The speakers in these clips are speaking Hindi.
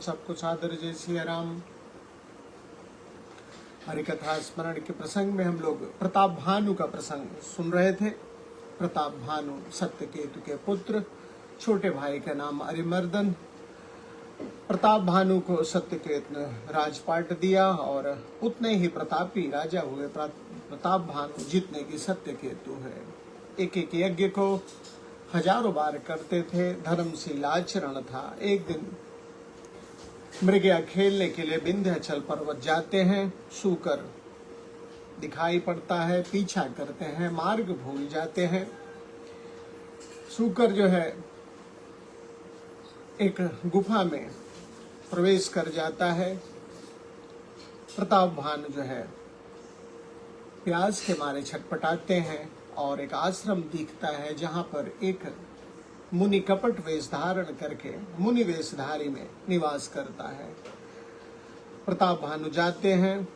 सबको सादर जय सिया राम। हरिकथा स्मरण के प्रसंग में हम लोग प्रताप भानु का प्रसंग सुन रहे थे। प्रताप भानु सत्यकेतु के पुत्र, छोटे भाई का नाम अरिमर्दन। प्रताप भानु को सत्यकेतु ने राजपाट दिया और उतने ही प्रतापी राजा हुए प्रताप भानु जितने की सत्यकेतु है। एक एक यज्ञ को हजारों बार करते थे, धर्मशील आचरण था। एक दिन मृगया खेलने के लिए विंध्याचल पर्वत जाते हैं। सूकर दिखाई पड़ता है, पीछा करते हैं, मार्ग भूल जाते हैं। सूकर जो है एक गुफा में प्रवेश कर जाता है। प्रताप भानु जो है प्यास के मारे छटपटाते हैं और एक आश्रम दिखता है जहां पर एक मुनि कपट वेश धारण करके मुनि वेशधारी में निवास करता है। प्रताप भानु जाते हैं,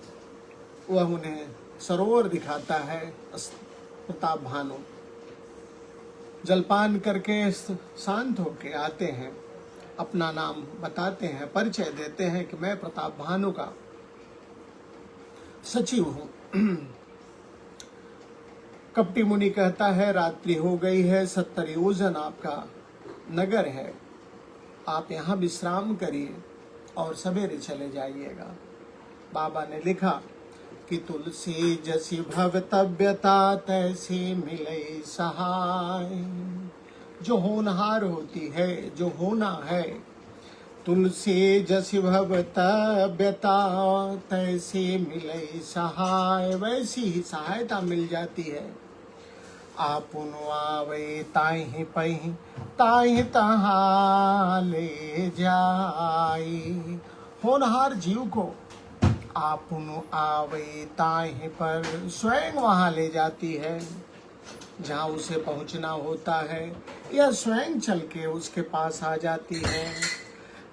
वह उन्हें सरोवर दिखाता है। प्रताप भानु जलपान करके शांत होके आते हैं, अपना नाम बताते हैं, परिचय देते हैं कि मैं प्रताप भानु का सचिव हूं। कपटी मुनि कहता है रात्रि हो गई है, 70 योजन आपका नगर है, आप यहाँ विश्राम करिए और सवेरे चले जाइएगा। बाबा ने लिखा कि तुलसी जसी भवतव्यता तैसी मिले सहाय। जो होनहार होती है, जो होना है, तुलसी जसी भवतव्यता तैसी मिले सहाय, वैसी ही सहायता मिल जाती है। आपुन आवे ताहि पहि ताहि तहाँ ले जाई। होनहार जीव को आपुन आवे ताहि पर स्वयं वहां ले जाती है जहां उसे पहुंचना होता है, या स्वयं चल के उसके पास आ जाती है।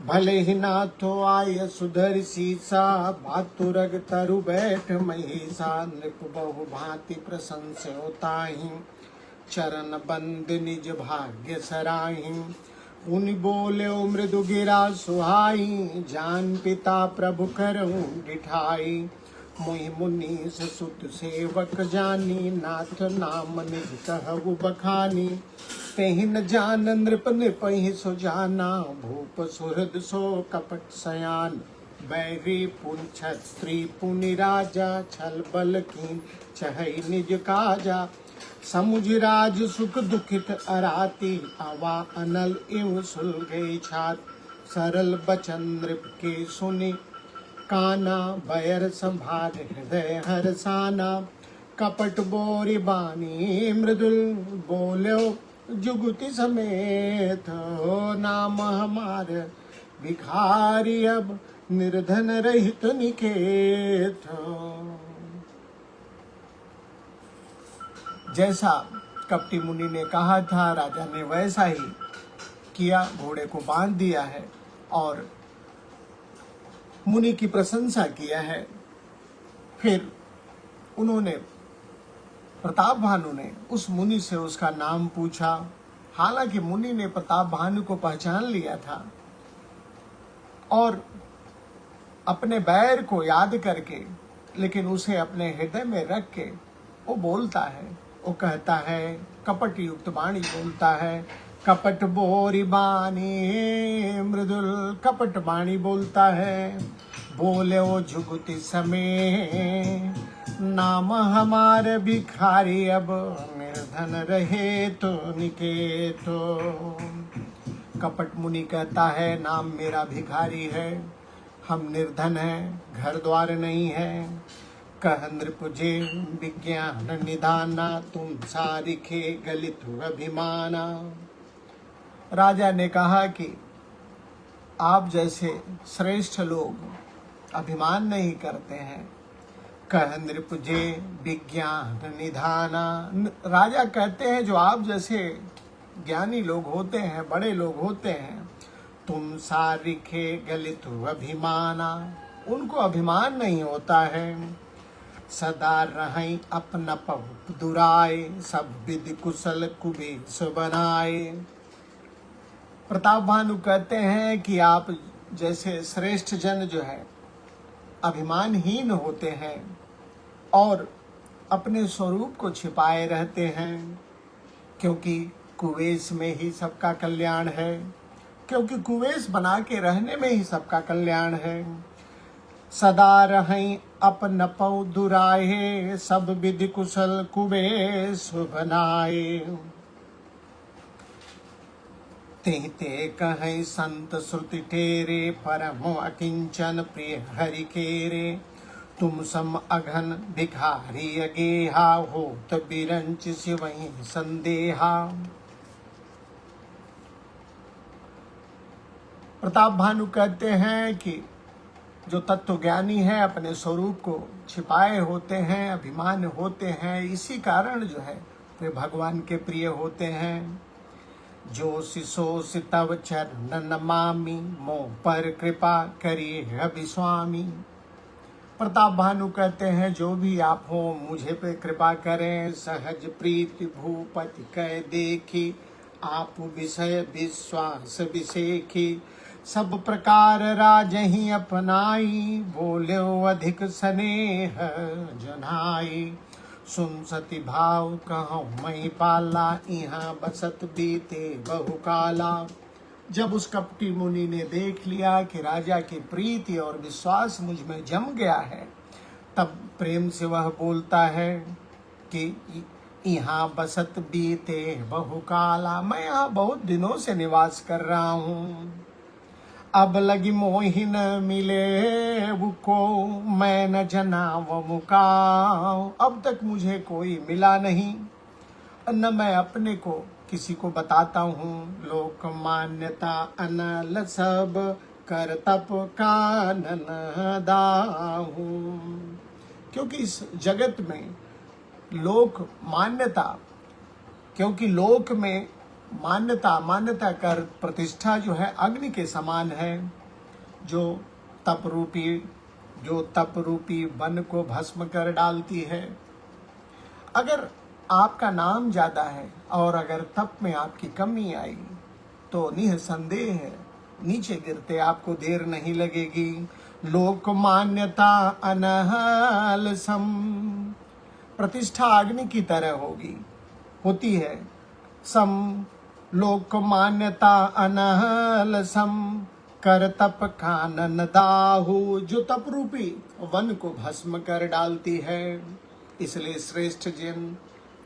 भले ही ना तो आय सुधर सीसा, भातुरग तरु बैठ महिषा, नृप बहु भांति प्रशंस होताहि, चरण बंद निज भाग्य सराहि। उन बोले मृदु गिरा सुहाई, जान पिता प्रभु करऊं डिठाई। मुहि मुनीस सुत सेवक जानी, नाथ नाम निज कहु बखानी। तेहि न जान नृप नृपहि सो जाना, भूप सुहृद सो कपट सयान। बैरी पुन छत्री पुनि राजा, छल बल की चहई निज काजा। समुझ राज सुख दुखित अराती, आवा अनल इव सुलगे छात। सरल बचन नृप के सुनि काना, बैर संभार हृदय हरसाना। कपट बोरी बानी मृदुल बोल्यो, जुगुति समेत हो नाम हमार भिखारी। अब निर्धन रहित निकेत। जैसा कपटी मुनि ने कहा था, राजा ने वैसा ही किया, घोड़े को बांध दिया है और मुनि की प्रशंसा किया है। फिर उन्होंने प्रताप भानु ने उस मुनि से उसका नाम पूछा। हालांकि मुनि ने प्रताप भानु को पहचान लिया था और अपने बैर को याद करके, लेकिन उसे अपने हृदय में रख के वो बोलता है, वो कहता है, कपट युक्त वाणी बोलता है। कपट बोरी बानी मृदुल, कपट वाणी बोलता है। बोले वो जुगुति समय, नाम हमारे भिखारी। अब निर्धन रहे तो निकेतो। कपट मुनि कहता है, नाम मेरा भिखारी है, हम निर्धन हैं, घर द्वार नहीं है। कह नृपुजे विज्ञान निधाना, तुम सारिखे गलित अभिमाना। राजा ने कहा कि आप जैसे श्रेष्ठ लोग अभिमान नहीं करते हैं। कह नृपुजे विज्ञान निधाना, राजा कहते हैं जो आप जैसे ज्ञानी लोग होते हैं, बड़े लोग होते हैं, तुम सारिखे गलित अभिमाना, उनको अभिमान नहीं होता है। सदा रहे अपना पव दुराए, सब विधि कुशल कुबेश बनाए। प्रताप भानु कहते हैं कि आप जैसे श्रेष्ठ जन जो है अभिमानहीन होते हैं और अपने स्वरूप को छिपाए रहते हैं, क्योंकि कुवेश में ही सबका कल्याण है, क्योंकि कुवेश बना के रहने में ही सबका कल्याण है। सदा रहें अपन पौ दुराहे, सब विधि कुशल कुवेश बनाए। ते कहें संत श्रुति तेरे, परम अकिंचन प्रिय हरि केरे। तुम सम अघन भिखारी अगेहा, होत बिरंच शिवहि संदेहा। प्रताप भानु कहते हैं कि जो तत्वज्ञानी है अपने स्वरूप को छिपाए होते हैं, अभिमान होते हैं, इसी कारण जो है वे भगवान के प्रिय होते हैं। जो शिशो तव चरण नमामि, मोह पर कृपा करिए अभि स्वामी। प्रताप भानु कहते हैं जो भी आप हो मुझे पे कृपा करें, सहज प्रीति भूपति कह देखी, आप विषय विश्वास विषेखी। सब प्रकार राजहि अपनाई, बोल्यो अधिक स्नेह जनाई। सुन सती भाव कहूँ मई पाला, यहाँ बसत बीते बहु काला। जब उस कपटी मुनि ने देख लिया कि राजा की प्रीति और विश्वास मुझ में जम गया है, तब प्रेम से वह बोलता है कि यहाँ बसत बीते बहु काला, मैं यहाँ बहुत दिनों से निवास कर रहा हूँ। अब लगी मोहि न मिले को, मैं न जना वो मुकाओ। अब तक मुझे कोई मिला नहीं, न मैं अपने को किसी को बताता हूँ। लोक मान्यता अनल सब, कर तप कानन दाहू। क्योंकि इस जगत में लोक मान्यता, क्योंकि लोक में मान्यता कर प्रतिष्ठा जो है अग्नि के समान है, जो तप रूपी वन को भस्म कर डालती है। अगर आपका नाम ज्यादा है और अगर तप में आपकी कमी आई तो निसंदेह है नीचे गिरते आपको देर नहीं लगेगी। लोक मान्यता अनहल सम, प्रतिष्ठा अग्नि की तरह होती है। सम लोक मान्यता अनहल सम, कर तप कानन दाहू। जो तप रूपी वन को भस्म कर डालती है। इसलिए श्रेष्ठ जन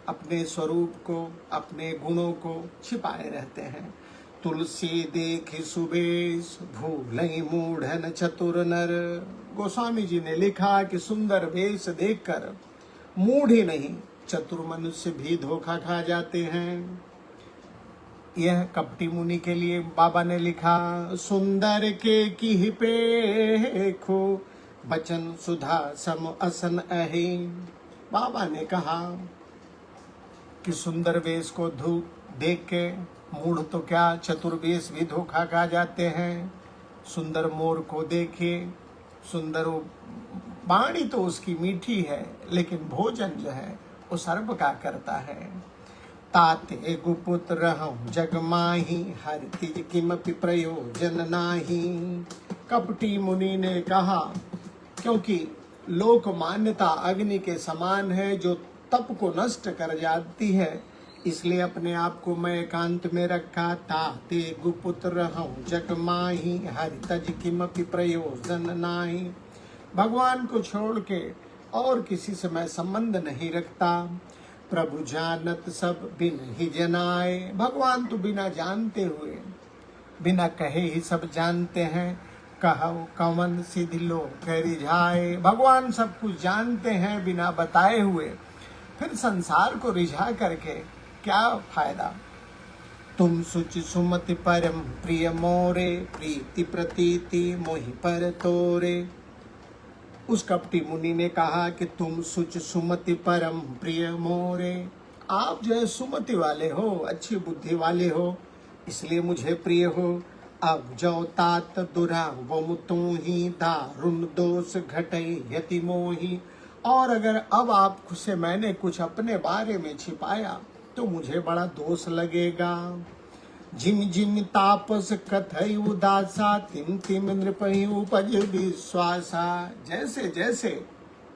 अपने स्वरूप को, अपने गुणों को छिपाए रहते हैं। तुलसी देखि सुबेश, भूलई मूढ़न चतुर नर। गोस्वामी जी ने लिखा कि सुंदर वेश देखकर मूढ़ ही नहीं चतुर मनुष्य भी धोखा खा जाते हैं। यह कपटी मुनि के लिए बाबा ने लिखा। सुंदर के की पेखो, बचन सुधा सम असन अहि। बाबा ने कहा कि सुंदर वेश को देख के मूढ़ तो क्या चतुर वेश भी धोखा खा जाते हैं। सुंदर मोर को देखिए, सुंदर वाणी तो उसकी मीठी है, लेकिन भोजन जो है वो सर्प का करता है। ताते गुपुत्र हूँ जग माही, हर तिज किमपि प्रयोजन नाही। कपटी मुनि ने कहा क्योंकि लोक मान्यता अग्नि के समान है जो तप को नष्ट कर जाती है, इसलिए अपने आप को मैं एकांत में रखा। ताते गुपुत्र हूँ जग माही, हर तज किमपि प्रयोजन नाही। भगवान को छोड़ के और किसी से मैं संबंध नहीं रखता। प्रभु जानत सब बिन ही जनाए। भगवान तो बिना जानते हुए, बिना कहे ही सब जानते हैं। कहो कवन सिद्धि लोक रिझाए। भगवान सब कुछ जानते हैं बिना बताए हुए, फिर संसार को रिझा करके क्या फायदा। तुम सुचि सुमति परम प्रिय मोरे, प्रीति प्रतीति मोहि पर तोरे। उस कपटी मुनि ने कहा कि तुम सुच सुमति परम प्रिय मोरे, आप जो है सुमति वाले हो, अच्छी बुद्धि वाले हो, इसलिए मुझे प्रिय हो। अब जो तात दुरा वो तू ही, दारुण दोष घटे यति मोही। और अगर अब आपसे मैंने कुछ अपने बारे में छिपाया तो मुझे बड़ा दोष लगेगा। जिन जिन तापस कथई उदासा तिम तिम नृपहि उपज विश्वासा। जैसे जैसे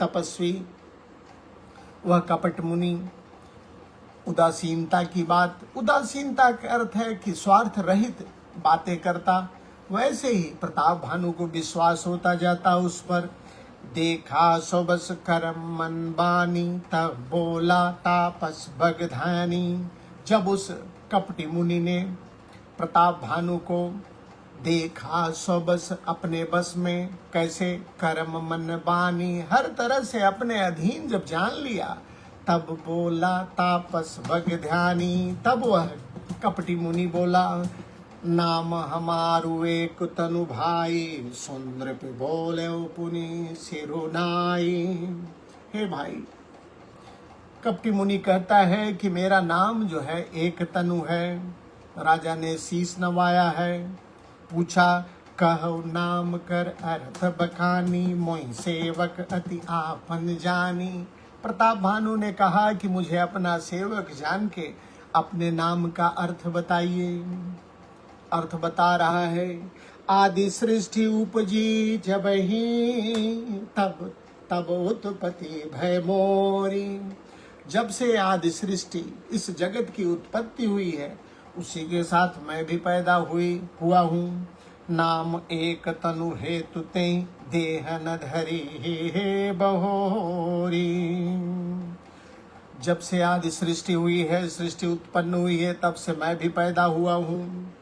तपस्वी वह कपट मुनि उदासीनता की बात, उदासीनता का अर्थ है कि स्वार्थ रहित बातें करता, वैसे ही प्रताप भानु को विश्वास होता जाता उस पर। देखा सोबस करम मन बानी तब बोला तापस भगधानी। जब उस कपटी मुनि ने प्रताप भानु को देखा सोबस अपने बस में, कैसे कर्म मन बानी, हर तरह से अपने अधीन जब जान लिया, तब बोला तापस भगध्यानी। तब वह कपटी मुनि बोला, नाम हमारू एक तनु भाई, सुंदर पे बोले पुनि सिरुनाई। हे भाई, कपटी मुनि कहता है कि मेरा नाम जो है एक तनु है। राजा ने शीश नवाया है, पूछा कहो नाम कर अर्थ बखानी, मोहि सेवक अति आपन जानी। प्रताप भानु ने कहा कि मुझे अपना सेवक जान के अपने नाम का अर्थ बताइए। अर्थ बता रहा है, आदि सृष्टि उपजी जब ही, तब तब उत्पत्ति भय मोरी। जब से आदि सृष्टि इस जगत की उत्पत्ति हुई है, उसी के साथ मैं भी पैदा हुआ हूँ। नाम एक तनु हेतु ते देह न धरी हे बहोरी। जब से आदि सृष्टि हुई है, सृष्टि उत्पन्न हुई है, तब से मैं भी पैदा हुआ हूँ।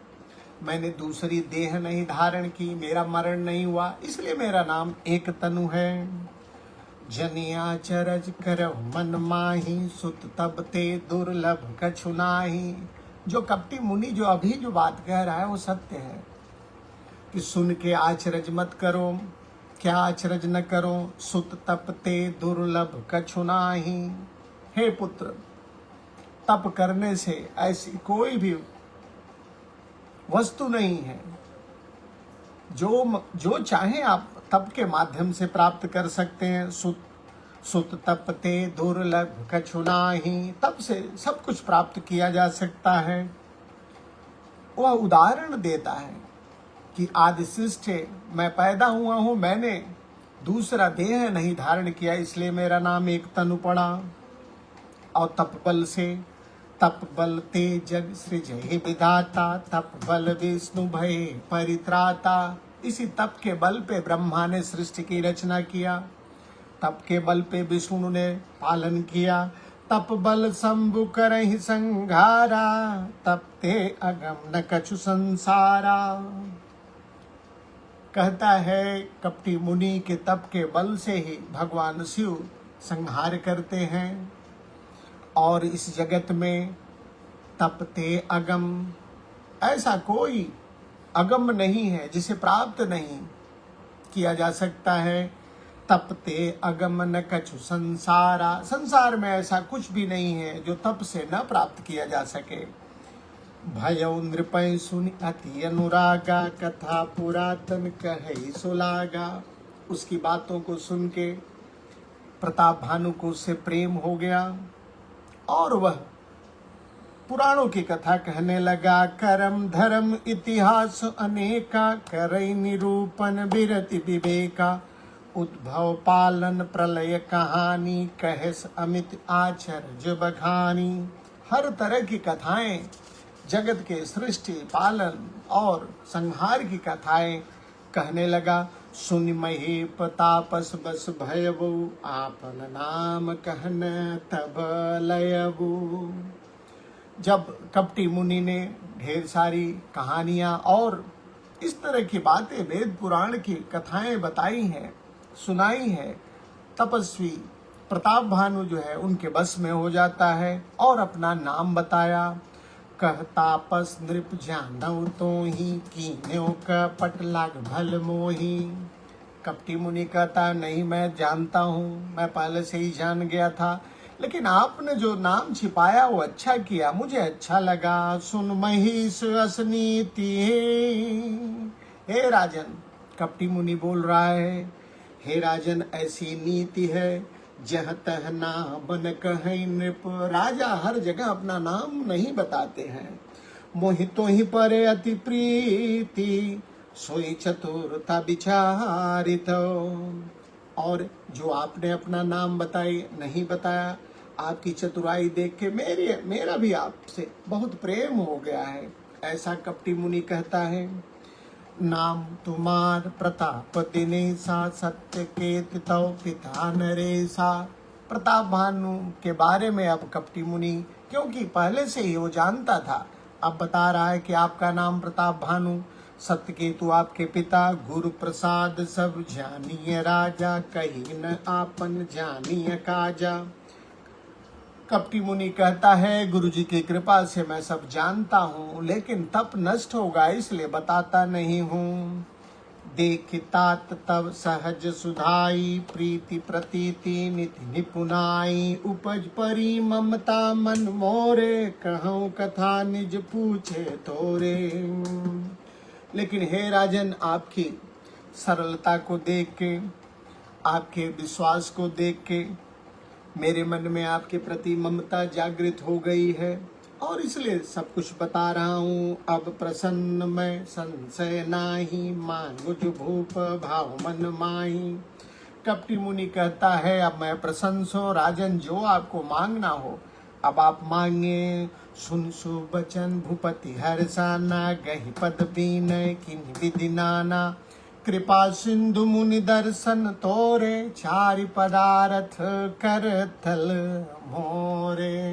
मैंने दूसरी देह नहीं धारण की, मेरा मरण नहीं हुआ, इसलिए मेरा नाम एक तनु है। जनिया चरज करहु मन माही, सुत तब ते दुर्लभ कछु नाही। जो कपटी मुनि जो अभी जो बात कह रहा है वो सत्य है कि सुन के आचरज मत करो। क्या आचरज न करो? सुत तप ते दुर्लभ कछु नाही। हे पुत्र, तप करने से ऐसी कोई भी वस्तु नहीं है जो चाहे आप तप के माध्यम से प्राप्त कर सकते हैं। सुत तप ते दुर्लभ कछु नाही, तप से सब कुछ प्राप्त किया जा सकता है। वह उदाहरण देता है कि आदि सृष्टि मैं पैदा हुआ हूं, मैंने दूसरा देह नहीं धारण किया, इसलिए मेरा नाम एक तनु पड़ा। और तप बल से, तप बल ते जग सृजहि विधाता, तप बल विष्णु भय परित्राता। इसी तप के बल पे ब्रह्मा ने सृष्टि की रचना किया, तप के बल पे विष्णु ने पालन किया। तप बल शंभु करहि संघारा, तप ते अगम न कछु संसारा। कहता है कपटी मुनि के तप के बल से ही भगवान शिव संहार करते हैं। और इस जगत में तपते अगम, ऐसा कोई अगम नहीं है जिसे प्राप्त नहीं किया जा सकता है। तपते अगम न कछु संसारा, संसार में ऐसा कुछ भी नहीं है जो तप से न प्राप्त किया जा सके। भयौ नृपै सुनि अति अनुरागा, कथा पुरातन कहै सुलागा। उसकी बातों को सुन के प्रताप भानु को उससे प्रेम हो गया और वह पुराणों की कथा कहने लगा। करम धर्म इतिहास अनेका, करई निरूपण विरति विवेका। उद्भव पालन प्रलय कहानी, कहेस अमित आचर्य बखानी। हर तरह की कथाएं, जगत के सृष्टि पालन और संहार की कथाएं कहने लगा। सुनि महीप तापस बस भयबु, आपन नाम कहन तब लयबु। जब कपटी मुनि ने ढेर सारी कहानियां और इस तरह की बातें, वेद पुराण की कथाएं बताई हैं, सुनाई है, तपस्वी प्रताप भानु जो है उनके बस में हो जाता है और अपना नाम बताया। कह तापस नृप जानऊ तो ही, कीन्यो कपट लाग भल मोही। कपटी मुनि कहता, नहीं मैं जानता हूँ, मैं पहले से ही जान गया था, लेकिन आपने जो नाम छिपाया वो अच्छा किया, मुझे अच्छा लगा। सुन महिष असनीति, हे राजन, कपटी मुनि बोल रहा है, हे राजन ऐसी नीति है, जह तह नाम न कहे नृप। राजा हर जगह अपना नाम नहीं बताते हैं। मोहितो ही परे अति प्रीति, सोई चतुरता विचारित। और जो आपने अपना नाम बताई नहीं बताया, आपकी चतुराई देख के मेरा भी आपसे बहुत प्रेम हो गया है, ऐसा कपटी मुनि कहता है। नाम तुम्हार प्रताप दिनेशा, सत्य के तितौ पिता नरेशा। प्रताप भानु के बारे में अब कपटी मुनि, क्योंकि पहले से ही वो जानता था, अब बता रहा है कि आपका नाम प्रताप भानु, सत्य केतु आपके पिता, गुरु प्रसाद सब जानिए राजा, कहीं न आपन जानिए काजा। कपटी मुनि कहता है, गुरु जी की कृपा से मैं सब जानता हूँ, लेकिन तप नष्ट होगा इसलिए बताता नहीं हूँ। देखितात तब सहज सुधाई, प्रीति प्रतीति निधि निपुनाई, उपज परी ममता मन मोरे, कहूँ कथा निज पूछे तोरे। लेकिन हे राजन, आपकी सरलता को देख के, आपके विश्वास को देख के मेरे मन में आपके प्रति ममता जागृत हो गई है, और इसलिए सब कुछ बता रहा हूँ। अब प्रसन्न मैं संशय नाही, मांगु जो भूप भाव मन माही। कपटी मुनि कहता है, अब मैं प्रसन्न सो राजन, जो आपको मांगना हो अब आप मांगे। सुन सुबचन भूपति हर्षाना, गहि पद बीनय किन्हि विधि नाना। कृपा सिंधु मुनि दर्शन तोरे, चारि पदारथ कर थल मोरे।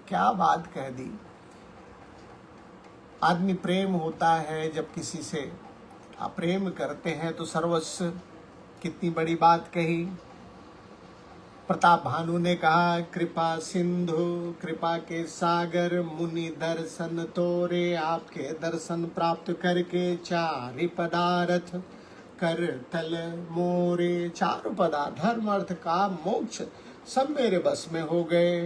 क्या बात कह दी। आदमी प्रेम होता है, जब किसी से आप प्रेम करते हैं तो सर्वस्व, कितनी बड़ी बात कही। प्रताप भानु ने कहा, कृपा सिंधु, कृपा के सागर, मुनि दर्शन तोरे, आपके दर्शन प्राप्त करके, चारि पदार्थ कर तल मोरे। चारों पदार्थ, धर्म अर्थ काम मोक्ष सब मेरे बस में हो गए।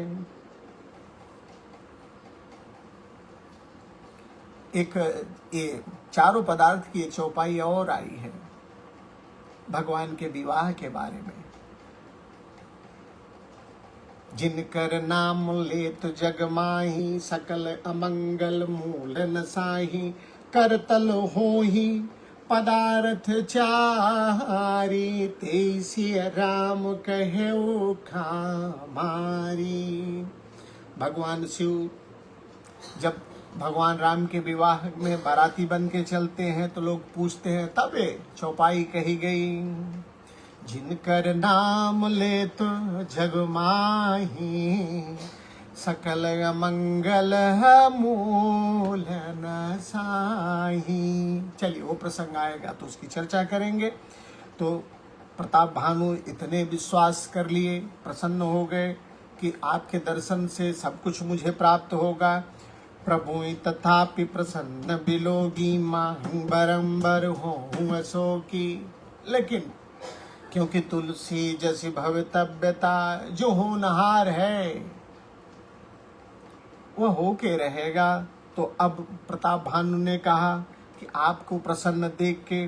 एक ये चारों पदार्थ की चौपाई और आई है भगवान के विवाह के बारे में। जिनकर नाम लेत जग माही, सकल अमंगल मूल नसाही, करतल होही पदार्थ चारी, तेसिय राम कहेउ खामारी। भगवान शिव जब भगवान राम के विवाह में बाराती बन के चलते हैं तो लोग पूछते हैं, तब ये चौपाई कही गई। जिनकर नाम लेत जग माही, सकल मंगल मूल नसाही। चलिए वो प्रसंग आएगा तो उसकी चर्चा करेंगे। तो प्रताप भानु इतने विश्वास कर लिए, प्रसन्न हो गए कि आपके दर्शन से सब कुछ मुझे प्राप्त होगा। प्रभु तथापि प्रसन्न बिलोगी, माहू बरंबर होऊं अशोकी। लेकिन क्योंकि तुलसी जैसी भवितव्यता, जो होनहार है वह होके रहेगा। तो अब प्रताप भानु ने कहा कि आपको प्रसन्न देख के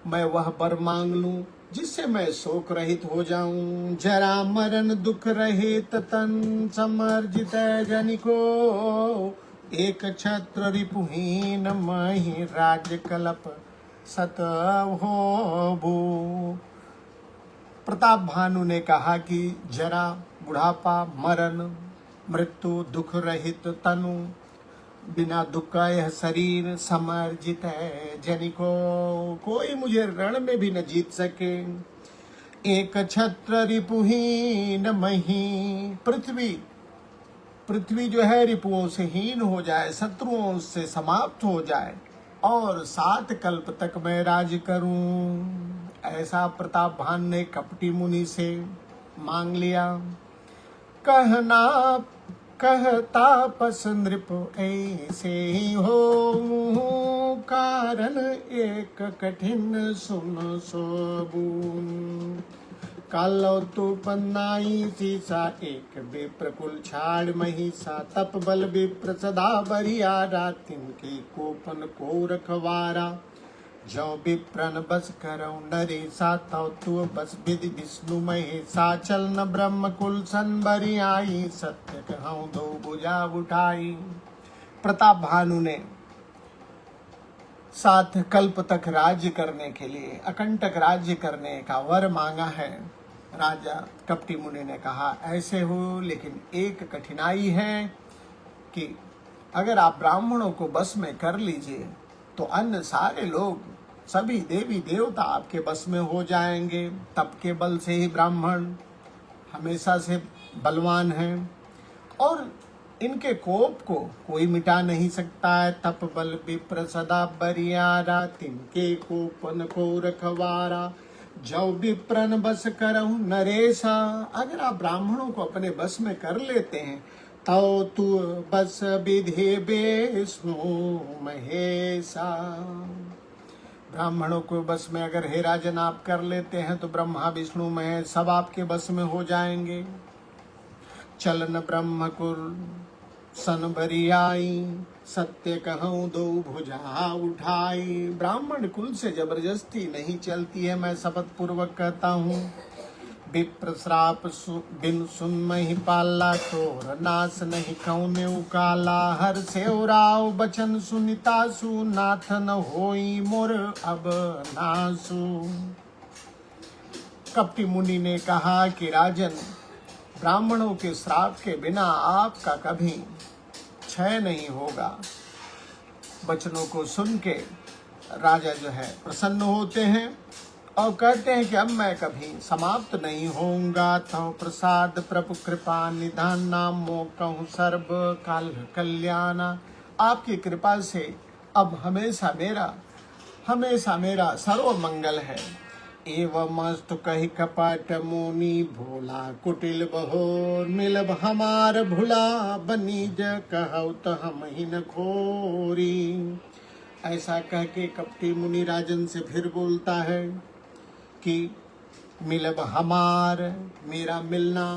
मैं वह वर मांग लूं जिससे मैं शोक रहित हो जाऊं। जरा मरण दुख रहित तन, समर्जित जनिको, एक छत्र रिपुहीन मही, राज्य कलप सत हो भू। प्रताप भानु ने कहा कि जरा, बुढ़ापा, मरण, मृत्यु, दुख रहित तनु, बिना दुख का यह शरीर, समर्जित है जनिको, कोई मुझे रण में भी न जीत सके। एक छत्र रिपुहीन मही, पृथ्वी जो है रिपुओं से हीन हो जाए, शत्रुओं से समाप्त हो जाए, और 7 कल्प तक मैं राज करूं। ऐसा प्रताप भानु ने कपटी मुनि से मांग लिया। कहता पस नृप ऐसे हो, कारण एक कठिन सुन सोबून। कालो तू पन्नाई सीसा, एक विप्रकुल छाड़ महिषा, तप बल विप्र सदा बरियारा, तिनके कोपन को रखवारा। जो विप्रन बस करौ नरेसा, तौ तू बस विधि विष्णु महेशा। चल न ब्रह्म कुल सन बरियाई, सत्य कहूँ दो भुजा उठाई। प्रताप भानु ने 7 कल्प तक राज्य करने के लिए, अकंटक राज्य करने का वर मांगा है। राजा कपटी मुनि ने कहा ऐसे हो, लेकिन एक कठिनाई है कि अगर आप ब्राह्मणों को बस में कर लीजिए तो अन्य सारे लोग, सभी देवी देवता आपके बस में हो जाएंगे। तप के बल से ही ब्राह्मण हमेशा से बलवान हैं और इनके कोप को कोई मिटा नहीं सकता है। तप बल विप्र सदा बरियारा, तिनके कोपन को रखवारा, जो विप्रन बस करहु नरेशा। अगर आप ब्राह्मणों को अपने बस में कर लेते हैं तो तू बस विधि विष्णु महेशा। ब्राह्मणों को बस में अगर हे राजन आप कर लेते हैं तो ब्रह्मा विष्णु महेश सब आपके बस में हो जाएंगे। चलन ब्रह्म कुल सन बरियाई, सत्य कहूँ दो भुजा उठाई। ब्राह्मण कुल से जबरदस्ती नहीं चलती है, मैं शपथ पूर्वक कहता हूँ। विप्र श्राप बिन सुन मही पाला, तोर नाश नहीं कौने उकाला। हर सेवराव बचन सुनितासु, नाथ न होई मोर अब नासु। कपटी मुनि ने कहा कि राजन, ब्राह्मणों के श्राप के बिना आपका कभी क्षय नहीं होगा। वचनों को सुन के राजा जो है प्रसन्न होते हैं और कहते हैं कि अब मैं कभी समाप्त नहीं होऊंगा। तो प्रसाद प्रभु कृपा निधान नाम मोकहु सर्व काल कल्याणा। आपकी कृपा से अब हमेशा मेरा सर्व मंगल है। एवं मस्तु कही कपट मुनि, भोला कुटिल बहोर मिलब हमार भुला। बनीज कहु तो हम ही न खोरी। ऐसा कह के कपटी मुनि राजन से फिर बोलता है कि मिलब हमार, मेरा मिलना,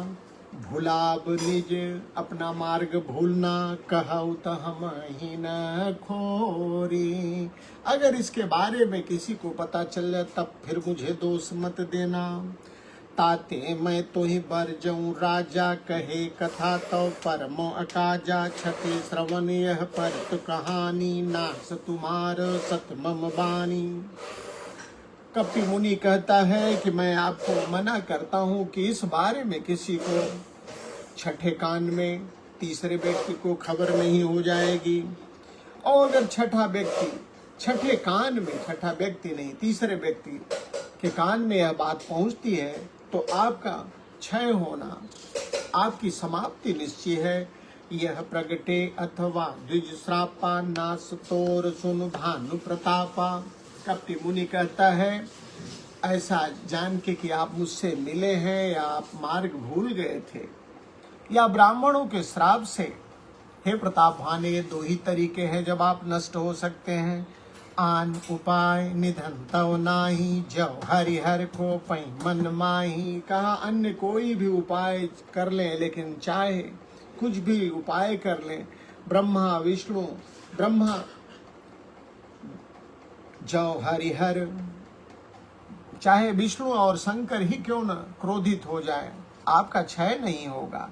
भुलाब निज, अपना मार्ग भूलना, कहु तो हम ही न खोरी। अगर इसके बारे में किसी को पता चल जाए तब फिर मुझे दोष मत देना। ताते मैं तो ही बर जाऊं राजा, कहे कथा तो परमो अकाजा। छठे श्रवण यह पर कहानी, नाश तुम्हार सत मम बानी। कपटी मुनि कहता है कि मैं आपको मना करता हूँ कि इस बारे में किसी को छठे कान में तीसरे व्यक्ति को खबर नहीं हो जाएगी। और अगर छठा व्यक्ति छठे कान में, छठा व्यक्ति नहीं तीसरे व्यक्ति के कान में यह बात पहुँचती है तो आपका क्षय होना, आपकी समाप्ति निश्चय है। यह प्रगटे अथवा द्विज श्रापा, नास तोर सुन भानु प्रतापा। कपटी मुनि कहता है ऐसा जान के कि आप मुझसे मिले हैं या आप मार्ग भूल गए थे या ब्राह्मणों के श्राप से, हे प्रताप भाने, ये 2 ही तरीके हैं जब आप नष्ट हो सकते हैं। आन उपाय निधन तव नाही, जव हरिहर को पै मन माही। कहा अन्य कोई भी उपाय कर लें, लेकिन चाहे कुछ भी उपाय कर लें, ब्रह्मा विष्णु, ब्रह्मा जव हरिहर, चाहे विष्णु और शंकर ही क्यों न क्रोधित हो जाए, आपका क्षय नहीं होगा।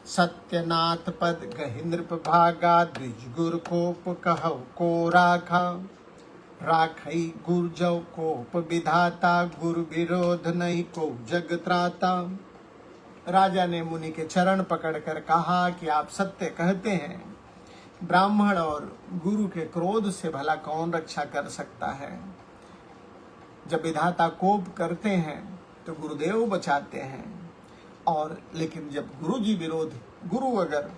सत्यनाथ पद गहि नृप भागा, द्विज गुर कोप कहु को राखा। राखई गुर जव कोप विधाता, गुरु विरोध नहीं को जग त्राता। राजा ने मुनि के चरण पकड़कर कहा कि आप सत्य कहते हैं, ब्राह्मण और गुरु के क्रोध से भला कौन रक्षा कर सकता है। जब विधाता कोप करते हैं तो गुरुदेव बचाते हैं, और लेकिन जब गुरु अगर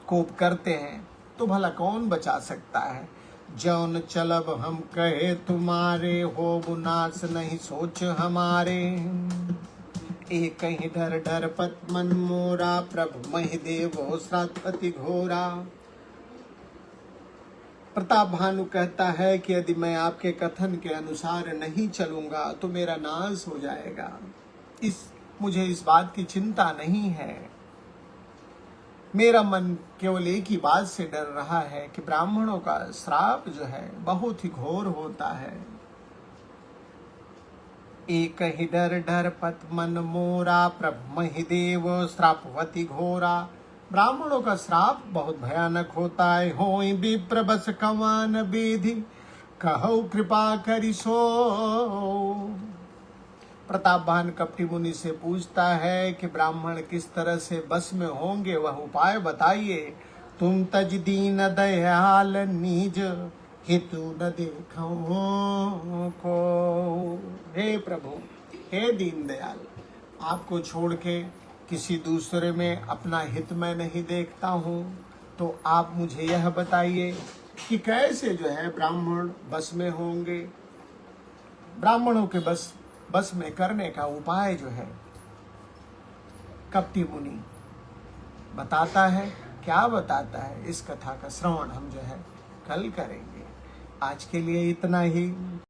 कोप करते हैं तो भला कौन बचा सकता है। जौन चलब हम कहे तुम्हारे, हो नाश नहीं सोच हमारे। एक ही डर डर पत मन मोरा, प्रभु महि देवो श्राद्धपति घोरा। प्रताप भानु कहता है कि यदि मैं आपके कथन के अनुसार नहीं चलूंगा तो मेरा नाश हो जाएगा। मुझे इस बात की चिंता नहीं है। मेरा मन केवल एक ही बात से डर रहा है कि ब्राह्मणों का श्राप जो है बहुत ही घोर होता है। एक ही डर डर पत मन मोरा, प्रभु महि देव श्रापवती घोरा। ब्राह्मणों का श्राप बहुत भयानक होता है। होई विप्र बस कमान विधि कहो कृपा करिसो। प्रतापवान कपटी मुनि से पूछता है कि ब्राह्मण किस तरह से बस में होंगे, वह उपाय बताइए। तुम तज दीन दयाल निज हितु न देखो को। हे प्रभु, हे दीन दयाल, आपको छोड़ के किसी दूसरे में अपना हित मैं नहीं देखता हूँ, तो आप मुझे यह बताइए कि कैसे जो है ब्राह्मण बस में होंगे। ब्राह्मणों के बस में करने का उपाय जो है कपटी मुनि बताता है। क्या बताता है, इस कथा का श्रवण हम जो है कल करेंगे। आज के लिए इतना ही।